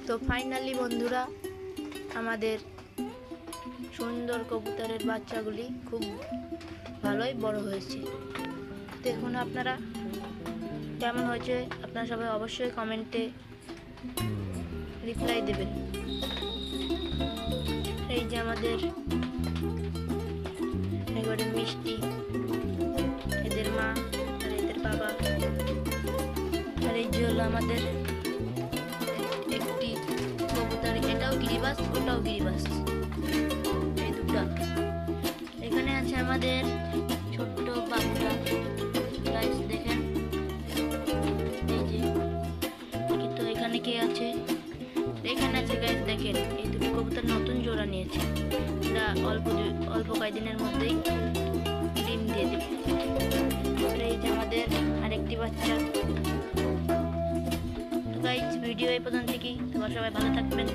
তো ফাইনালি বন্ধুরা, আমাদের সুন্দর কবুতরের বাচ্চাগুলি খুব ভালোই বড় হয়েছে। দেখুন আপনারা কেমন হয়েছে, আপনারা সবাই অবশ্যই কমেন্টে রিপ্লাই দেবেন। এই যে আমাদের এবারে মিষ্টি, এদের মা আর এদের বাবা, আর এই যে হলো আমাদের একটি কবুতর, এটাও গিরিবাস ওটাও গিরিবাস, এই দুটা। এখানে আছে আমাদের ছোট্ট বাচ্চা, গাইস দেখেন। এই যে তো এখানে কে আছে, এখানে আছে গাইস দেখেন, এই দুটো কবুতর নতুন জোড়া নিয়েছে। এটা অল্প কয়েকদিনের মধ্যেই ডিম দিয়ে দেবে। এই যে আমাদের আরেকটি বাচ্চা। তো গাইস ভিডিও এই পর্যন্ত কি, তোমরা সবাই ভালো থাকবেন।